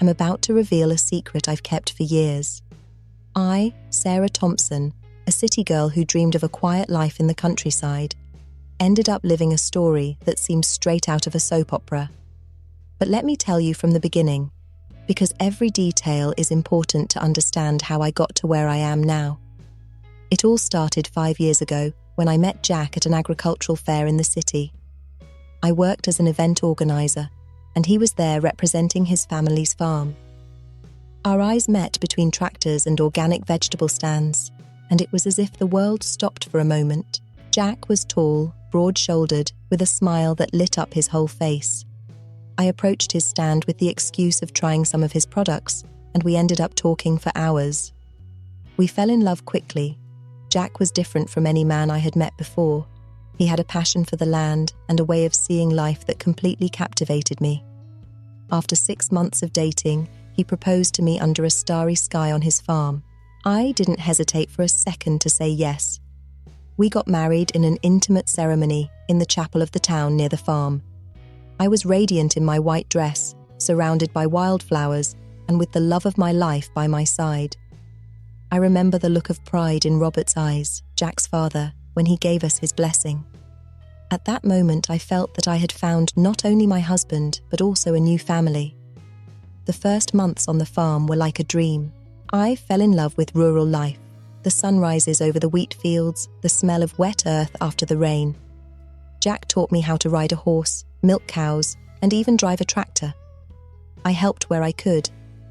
I'm about to reveal a secret I've kept for years. I, Sarah Thompson, a city girl who dreamed of a quiet life in the countryside, ended up living a story that seems straight out of a soap opera. But let me tell you from the beginning, because every detail is important to understand how I got to where I am now. It all started 5 years ago when I met Jack at an agricultural fair in the city. I worked as an event organizer, and he was there representing his family's farm. Our eyes met between tractors and organic vegetable stands, and it was as if the world stopped for a moment. Jack was tall, broad-shouldered, with a smile that lit up his whole face. I approached his stand with the excuse of trying some of his products, and we ended up talking for hours. We fell in love quickly. Jack was different from any man I had met before. He had a passion for the land and a way of seeing life that completely captivated me. After 6 months of dating, he proposed to me under a starry sky on his farm. I didn't hesitate for a second to say yes. We got married in an intimate ceremony in the chapel of the town near the farm. I was radiant in my white dress, surrounded by wildflowers, and with the love of my life by my side. I remember the look of pride in Robert's eyes, Jack's father, when he gave us his blessing. At that moment, I felt that I had found not only my husband, but also a new family. The first months on the farm were like a dream. I fell in love with rural life, the sunrises over the wheat fields, the smell of wet earth after the rain. Jack taught me how to ride a horse, milk cows, and even drive a tractor. I helped where I could,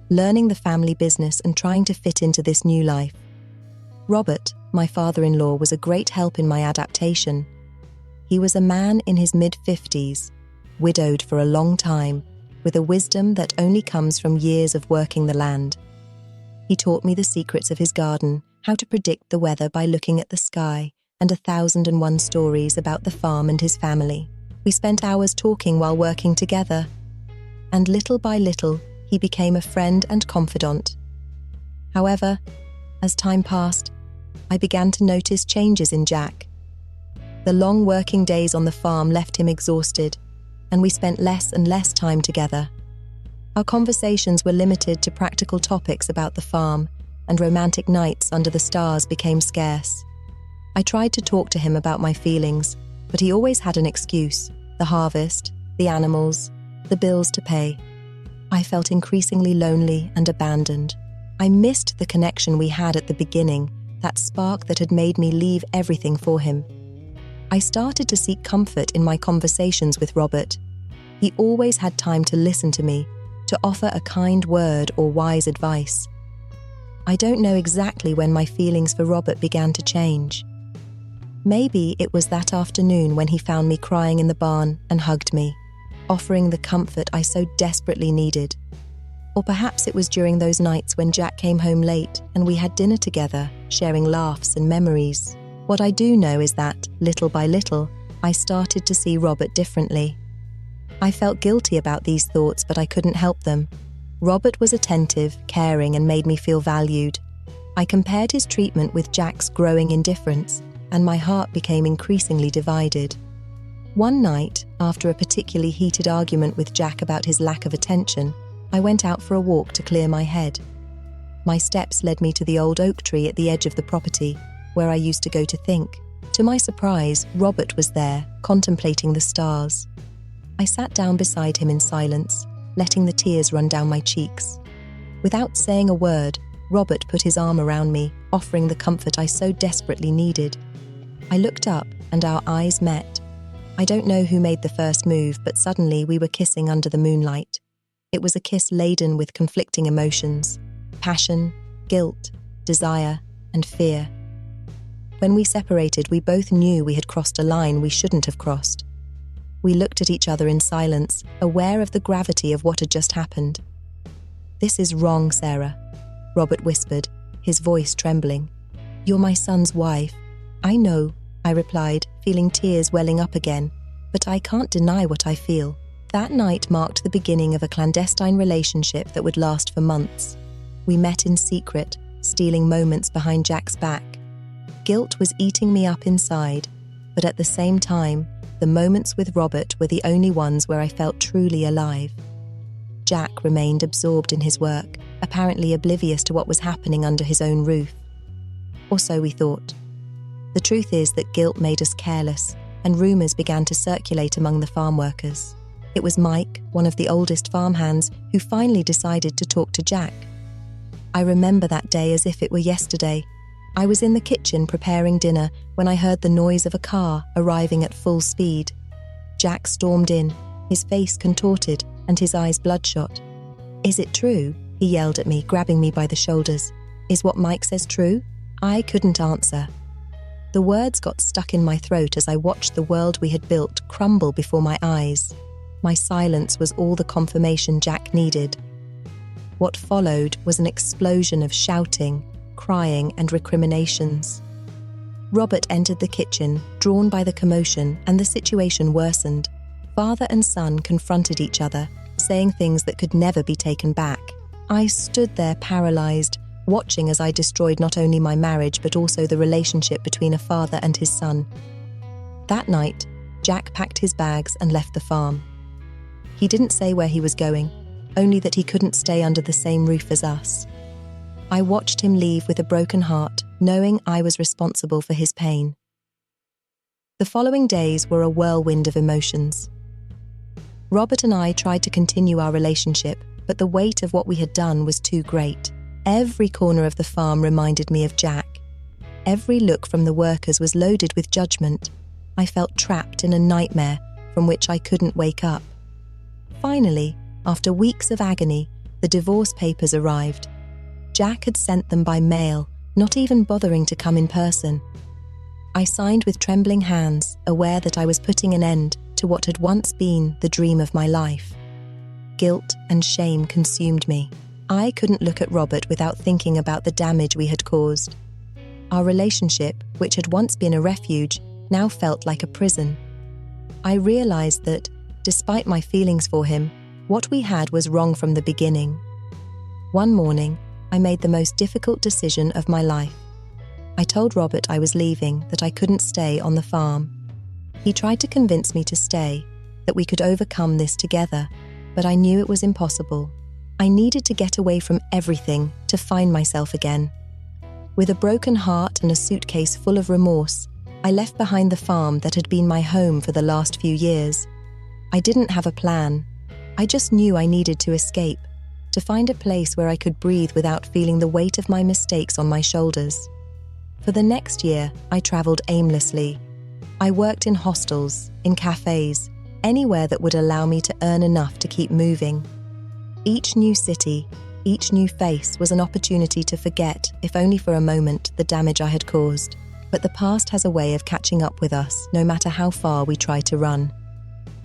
learning the family business and trying to fit into this new life. Robert, my father-in-law, was a great help in my adaptation. He was a man in his mid-50s, widowed for a long time, with a wisdom that only comes from years of working the land. He taught me the secrets of his garden, how to predict the weather by looking at the sky, and 1,001 stories about the farm and his family. We spent hours talking while working together, and little by little, he became a friend and confidant. However, as time passed, I began to notice changes in Jack. The long working days on the farm left him exhausted, and we spent less and less time together. Our conversations were limited to practical topics about the farm, and romantic nights under the stars became scarce. I tried to talk to him about my feelings, but he always had an excuse: the harvest, the animals, the bills to pay. I felt increasingly lonely and abandoned. I missed the connection we had at the beginning, that spark that had made me leave everything for him. I started to seek comfort in my conversations with Robert. He always had time to listen to me, to offer a kind word or wise advice. I don't know exactly when my feelings for Robert began to change. Maybe it was that afternoon when he found me crying in the barn and hugged me, offering the comfort I so desperately needed. Or perhaps it was during those nights when Jack came home late and we had dinner together, sharing laughs and memories. What I do know is that, little by little, I started to see Robert differently. I felt guilty about these thoughts, but I couldn't help them. Robert was attentive, caring, and made me feel valued. I compared his treatment with Jack's growing indifference, and my heart became increasingly divided. One night, after a particularly heated argument with Jack about his lack of attention, I went out for a walk to clear my head. My steps led me to the old oak tree at the edge of the property, where I used to go to think. To my surprise, Robert was there, contemplating the stars. I sat down beside him in silence, letting the tears run down my cheeks. Without saying a word, Robert put his arm around me, offering the comfort I so desperately needed. I looked up, and our eyes met. I don't know who made the first move, but suddenly we were kissing under the moonlight. It was a kiss laden with conflicting emotions: passion, guilt, desire, and fear. When we separated, we both knew we had crossed a line we shouldn't have crossed. We looked at each other in silence, aware of the gravity of what had just happened. "This is wrong, Sarah," Robert whispered, his voice trembling. "You're my son's wife." "I know," I replied, feeling tears welling up again, "but I can't deny what I feel." That night marked the beginning of a clandestine relationship that would last for months. We met in secret, stealing moments behind Jack's back. Guilt was eating me up inside, but at the same time, the moments with Robert were the only ones where I felt truly alive. Jack remained absorbed in his work, apparently oblivious to what was happening under his own roof. Or so we thought. The truth is that guilt made us careless, and rumours began to circulate among the farm workers. It was Mike, one of the oldest farmhands, who finally decided to talk to Jack. I remember that day as if it were yesterday. I was in the kitchen preparing dinner when I heard the noise of a car arriving at full speed. Jack stormed in, his face contorted and his eyes bloodshot. "Is it true?" he yelled at me, grabbing me by the shoulders. "Is what Mike says true?" I couldn't answer. The words got stuck in my throat as I watched the world we had built crumble before my eyes. My silence was all the confirmation Jack needed. What followed was an explosion of shouting, crying, and recriminations. Robert entered the kitchen, drawn by the commotion, and the situation worsened. Father and son confronted each other, saying things that could never be taken back. I stood there paralyzed, watching as I destroyed not only my marriage but also the relationship between a father and his son. That night, Jack packed his bags and left the farm. He didn't say where he was going, only that he couldn't stay under the same roof as us. I watched him leave with a broken heart, knowing I was responsible for his pain. The following days were a whirlwind of emotions. Robert and I tried to continue our relationship, but the weight of what we had done was too great. Every corner of the farm reminded me of Jack. Every look from the workers was loaded with judgment. I felt trapped in a nightmare from which I couldn't wake up. Finally, after weeks of agony, the divorce papers arrived. Jack had sent them by mail, not even bothering to come in person. I signed with trembling hands, aware that I was putting an end to what had once been the dream of my life. Guilt and shame consumed me. I couldn't look at Robert without thinking about the damage we had caused. Our relationship, which had once been a refuge, now felt like a prison. I realized that, despite my feelings for him, what we had was wrong from the beginning. One morning, I made the most difficult decision of my life. I told Robert I was leaving, that I couldn't stay on the farm. He tried to convince me to stay, that we could overcome this together, but I knew it was impossible. I needed to get away from everything to find myself again. With a broken heart and a suitcase full of remorse, I left behind the farm that had been my home for the last few years. I didn't have a plan. I just knew I needed to escape, to find a place where I could breathe without feeling the weight of my mistakes on my shoulders. For the next year, I traveled aimlessly. I worked in hostels, in cafes, anywhere that would allow me to earn enough to keep moving. Each new city, each new face was an opportunity to forget, if only for a moment, the damage I had caused. But the past has a way of catching up with us, no matter how far we try to run.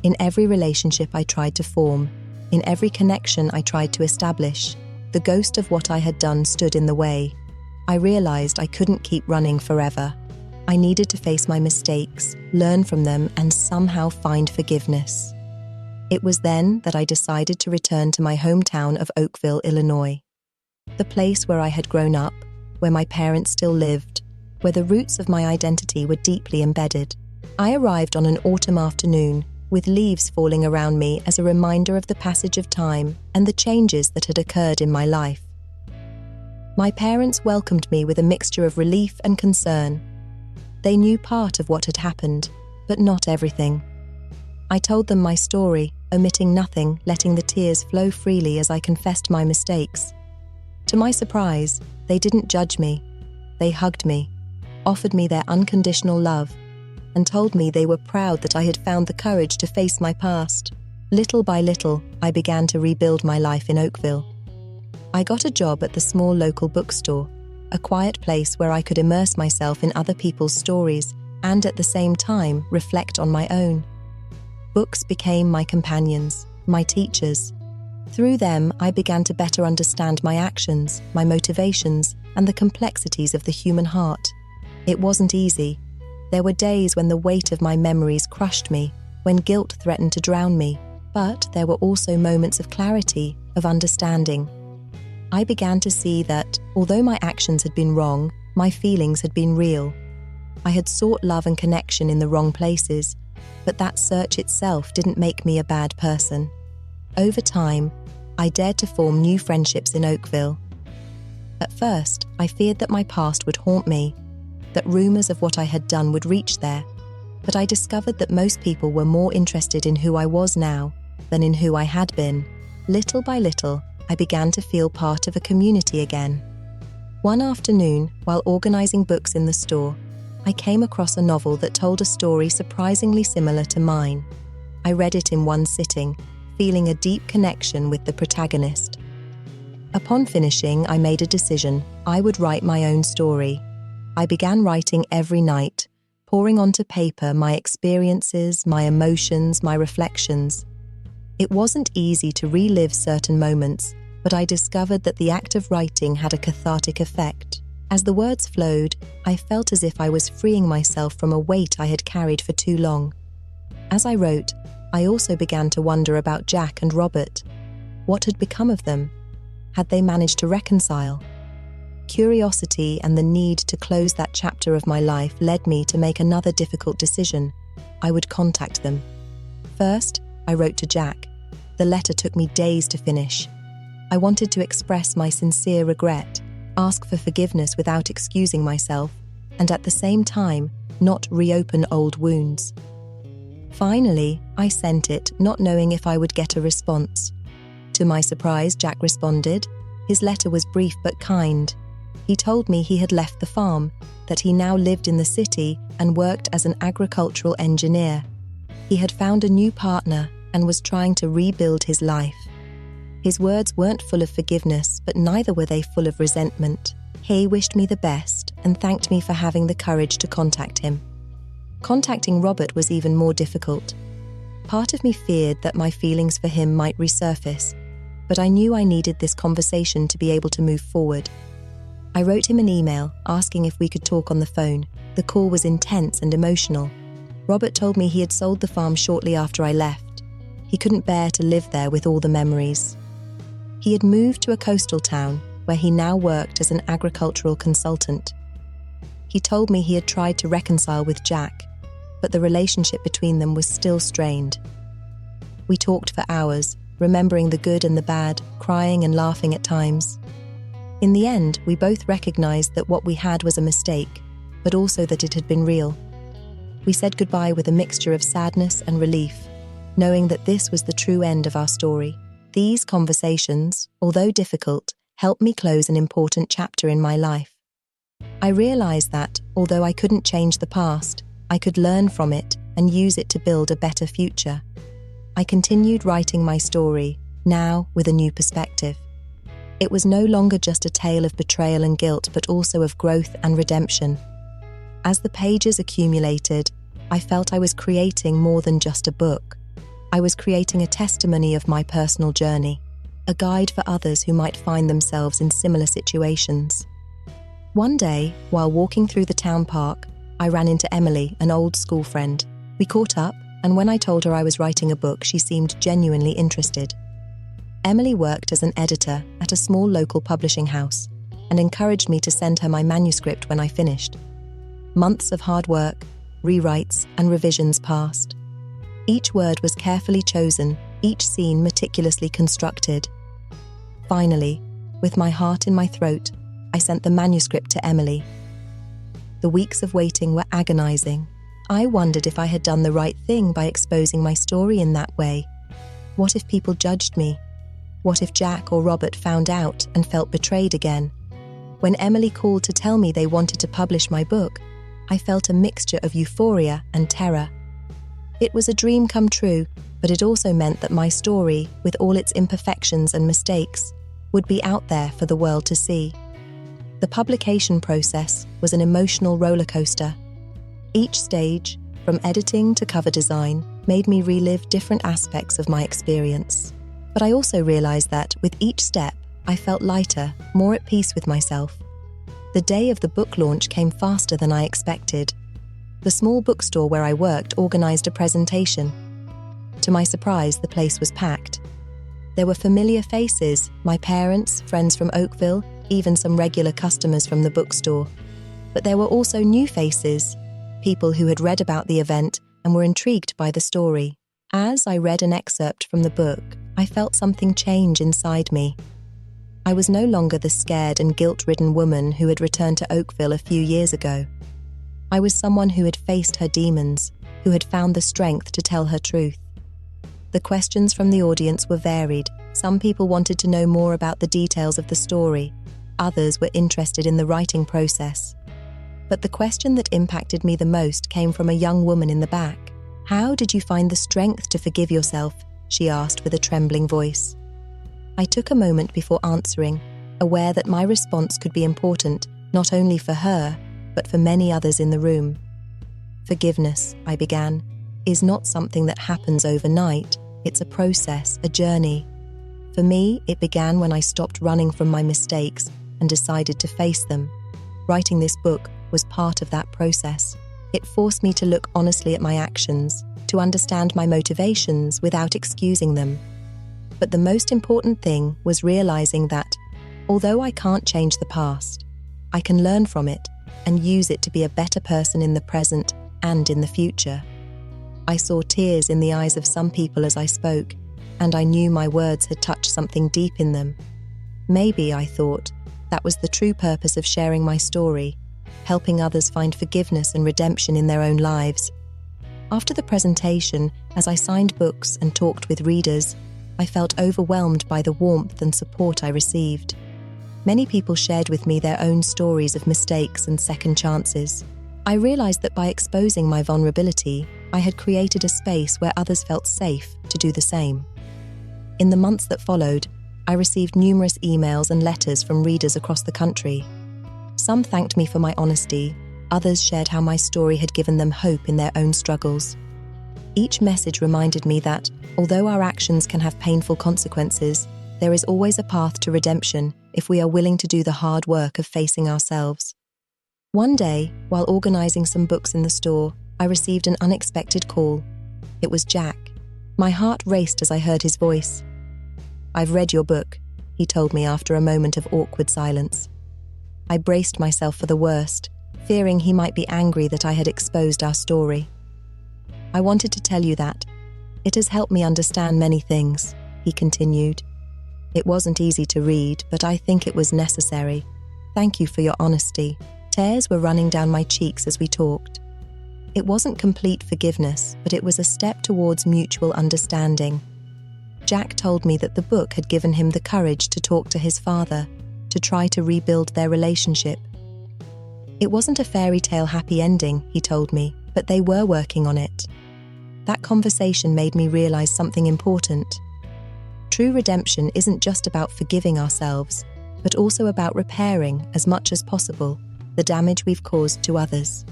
In every relationship I tried to form, in every connection I tried to establish, the ghost of what I had done stood in the way. I realized I couldn't keep running forever. I needed to face my mistakes, learn from them, and somehow find forgiveness. It was then that I decided to return to my hometown of Oakville, Illinois. The place where I had grown up, where my parents still lived, where the roots of my identity were deeply embedded. I arrived on an autumn afternoon, with leaves falling around me as a reminder of the passage of time and the changes that had occurred in my life. My parents welcomed me with a mixture of relief and concern. They knew part of what had happened, but not everything. I told them my story, omitting nothing, letting the tears flow freely as I confessed my mistakes. To my surprise, they didn't judge me. They hugged me, offered me their unconditional love, and told me they were proud that I had found the courage to face my past. Little by little, I began to rebuild my life in Oakville. I got a job at the small local bookstore, a quiet place where I could immerse myself in other people's stories and at the same time reflect on my own. Books became my companions, my teachers. Through them, I began to better understand my actions, my motivations, and the complexities of the human heart. It wasn't easy. There were days when the weight of my memories crushed me, when guilt threatened to drown me, but there were also moments of clarity, of understanding. I began to see that, although my actions had been wrong, my feelings had been real. I had sought love and connection in the wrong places, but that search itself didn't make me a bad person. Over time, I dared to form new friendships in Oakville. At first, I feared that my past would haunt me, that rumors of what I had done would reach there, but I discovered that most people were more interested in who I was now than in who I had been. Little by little, I began to feel part of a community again. One afternoon, while organizing books in the store, I came across a novel that told a story surprisingly similar to mine. I read it in one sitting, feeling a deep connection with the protagonist. Upon finishing, I made a decision. I would write my own story. I began writing every night, pouring onto paper my experiences, my emotions, my reflections. It wasn't easy to relive certain moments, but I discovered that the act of writing had a cathartic effect. As the words flowed, I felt as if I was freeing myself from a weight I had carried for too long. As I wrote, I also began to wonder about Jack and Robert. What had become of them? Had they managed to reconcile? Curiosity and the need to close that chapter of my life led me to make another difficult decision. I would contact them. First, I wrote to Jack. The letter took me days to finish. I wanted to express my sincere regret, ask for forgiveness without excusing myself, and at the same time, not reopen old wounds. Finally, I sent it, not knowing if I would get a response. To my surprise, Jack responded. His letter was brief but kind. He told me he had left the farm, that he now lived in the city and worked as an agricultural engineer. He had found a new partner and was trying to rebuild his life. His words weren't full of forgiveness, but neither were they full of resentment. He wished me the best and thanked me for having the courage to contact him. Contacting Robert was even more difficult. Part of me feared that my feelings for him might resurface, but I knew I needed this conversation to be able to move forward. I wrote him an email asking if we could talk on the phone. The call was intense and emotional. Robert told me he had sold the farm shortly after I left. He couldn't bear to live there with all the memories. He had moved to a coastal town where he now worked as an agricultural consultant. He told me he had tried to reconcile with Jack, but the relationship between them was still strained. We talked for hours, remembering the good and the bad, crying and laughing at times. In the end, we both recognized that what we had was a mistake, but also that it had been real. We said goodbye with a mixture of sadness and relief, knowing that this was the true end of our story. These conversations, although difficult, helped me close an important chapter in my life. I realized that, although I couldn't change the past, I could learn from it and use it to build a better future. I continued writing my story, now with a new perspective. It was no longer just a tale of betrayal and guilt, but also of growth and redemption. As the pages accumulated, I felt I was creating more than just a book. I was creating a testimony of my personal journey, a guide for others who might find themselves in similar situations. One day, while walking through the town park, I ran into Emily, an old school friend. We caught up, and when I told her I was writing a book, she seemed genuinely interested. Emily worked as an editor at a small local publishing house and encouraged me to send her my manuscript when I finished. Months of hard work, rewrites, and revisions passed. Each word was carefully chosen, each scene meticulously constructed. Finally, with my heart in my throat, I sent the manuscript to Emily. The weeks of waiting were agonizing. I wondered if I had done the right thing by exposing my story in that way. What if people judged me? What if Jack or Robert found out and felt betrayed again? When Emily called to tell me they wanted to publish my book, I felt a mixture of euphoria and terror. It was a dream come true, but it also meant that my story, with all its imperfections and mistakes, would be out there for the world to see. The publication process was an emotional roller coaster. Each stage, from editing to cover design, made me relive different aspects of my experience. But I also realized that, with each step, I felt lighter, more at peace with myself. The day of the book launch came faster than I expected. The small bookstore where I worked organized a presentation. To my surprise, the place was packed. There were familiar faces, my parents, friends from Oakville, even some regular customers from the bookstore. But there were also new faces, people who had read about the event and were intrigued by the story. As I read an excerpt from the book, I felt something change inside me. I was no longer the scared and guilt-ridden woman who had returned to Oakville a few years ago. I was someone who had faced her demons, who had found the strength to tell her truth. The questions from the audience were varied. Some people wanted to know more about the details of the story. Others were interested in the writing process. But the question that impacted me the most came from a young woman in the back. "How did you find the strength to forgive yourself?" she asked with a trembling voice. I took a moment before answering, aware that my response could be important, not only for her, but for many others in the room. "Forgiveness," I began, "is not something that happens overnight. It's a process, a journey. For me, it began when I stopped running from my mistakes and decided to face them. Writing this book was part of that process. It forced me to look honestly at my actions, to understand my motivations without excusing them. But the most important thing was realizing that, although I can't change the past, I can learn from it and use it to be a better person in the present and in the future." I saw tears in the eyes of some people as I spoke, and I knew my words had touched something deep in them. Maybe, I thought, that was the true purpose of sharing my story, helping others find forgiveness and redemption in their own lives. After the presentation, as I signed books and talked with readers, I felt overwhelmed by the warmth and support I received. Many people shared with me their own stories of mistakes and second chances. I realized that by exposing my vulnerability, I had created a space where others felt safe to do the same. In the months that followed, I received numerous emails and letters from readers across the country. Some thanked me for my honesty, others shared how my story had given them hope in their own struggles. Each message reminded me that, although our actions can have painful consequences, there is always a path to redemption if we are willing to do the hard work of facing ourselves. One day, while organizing some books in the store, I received an unexpected call. It was Jack. My heart raced as I heard his voice. "I've read your book," he told me after a moment of awkward silence. I braced myself for the worst, fearing he might be angry that I had exposed our story. "I wanted to tell you that. It has helped me understand many things," he continued. "It wasn't easy to read, but I think it was necessary. Thank you for your honesty." Tears were running down my cheeks as we talked. It wasn't complete forgiveness, but it was a step towards mutual understanding. Jack told me that the book had given him the courage to talk to his father, to try to rebuild their relationship. It wasn't a fairy tale happy ending, he told me, but they were working on it. That conversation made me realize something important. True redemption isn't just about forgiving ourselves, but also about repairing, as much as possible, the damage we've caused to others.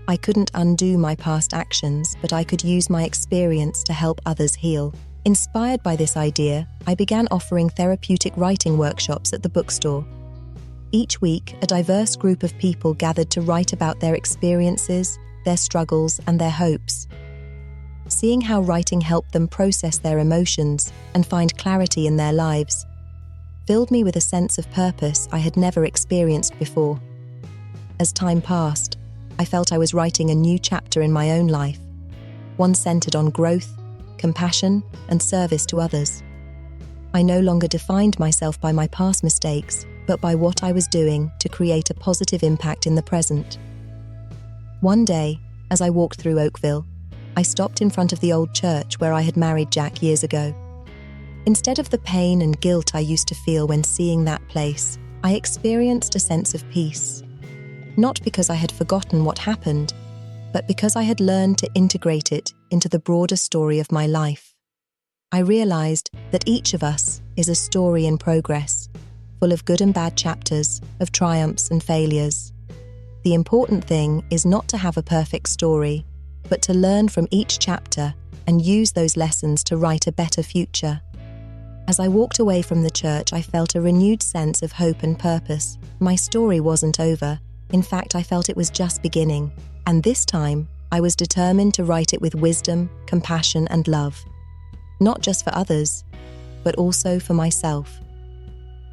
I couldn't undo my past actions, but I could use my experience to help others heal. Inspired by this idea, I began offering therapeutic writing workshops at the bookstore. Each week, a diverse group of people gathered to write about their experiences, their struggles, and their hopes. Seeing how writing helped them process their emotions and find clarity in their lives filled me with a sense of purpose I had never experienced before. As time passed, I felt I was writing a new chapter in my own life, one centered on growth, compassion, and service to others. I no longer defined myself by my past mistakes, but by what I was doing to create a positive impact in the present. One day, as I walked through Oakville, I stopped in front of the old church where I had married Jack years ago. Instead of the pain and guilt I used to feel when seeing that place, I experienced a sense of peace. Not because I had forgotten what happened, but because I had learned to integrate it into the broader story of my life. I realized that each of us is a story in progress, full of good and bad chapters, of triumphs and failures. The important thing is not to have a perfect story, but to learn from each chapter and use those lessons to write a better future. As I walked away from the church, I felt a renewed sense of hope and purpose. My story wasn't over. In fact, I felt it was just beginning. And this time, I was determined to write it with wisdom, compassion, and love. Not just for others, but also for myself.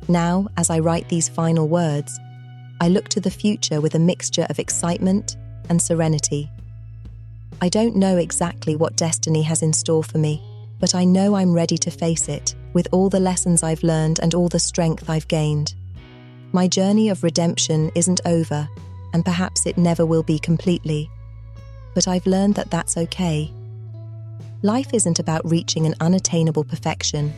Now, as I write these final words, I look to the future with a mixture of excitement and serenity. I don't know exactly what destiny has in store for me, but I know I'm ready to face it, with all the lessons I've learned and all the strength I've gained. My journey of redemption isn't over, and perhaps it never will be completely. But I've learned that that's okay. Life isn't about reaching an unattainable perfection,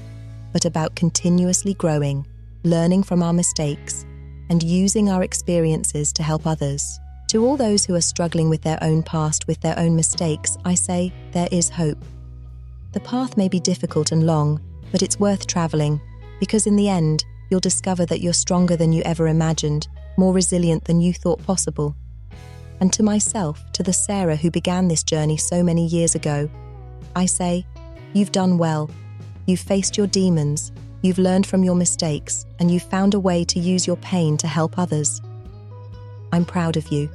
but about continuously growing, learning from our mistakes, and using our experiences to help others. To all those who are struggling with their own past, with their own mistakes, I say, there is hope. The path may be difficult and long, but it's worth traveling, because in the end, you'll discover that you're stronger than you ever imagined, more resilient than you thought possible. And to myself, to the Sarah who began this journey so many years ago, I say, you've done well. You've faced your demons, you've learned from your mistakes, and you've found a way to use your pain to help others. I'm proud of you.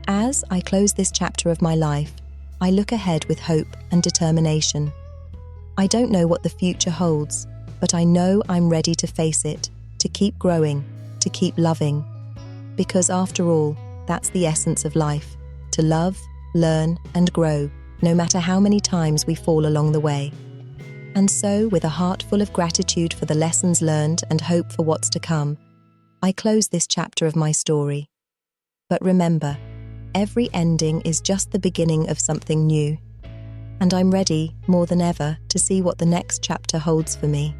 As I close this chapter of my life, I look ahead with hope and determination. I don't know what the future holds, but I know I'm ready to face it, to keep growing, to keep loving. Because after all, that's the essence of life, to love, learn, and grow, no matter how many times we fall along the way. And so, with a heart full of gratitude for the lessons learned and hope for what's to come, I close this chapter of my story. But remember, every ending is just the beginning of something new. And I'm ready, more than ever, to see what the next chapter holds for me.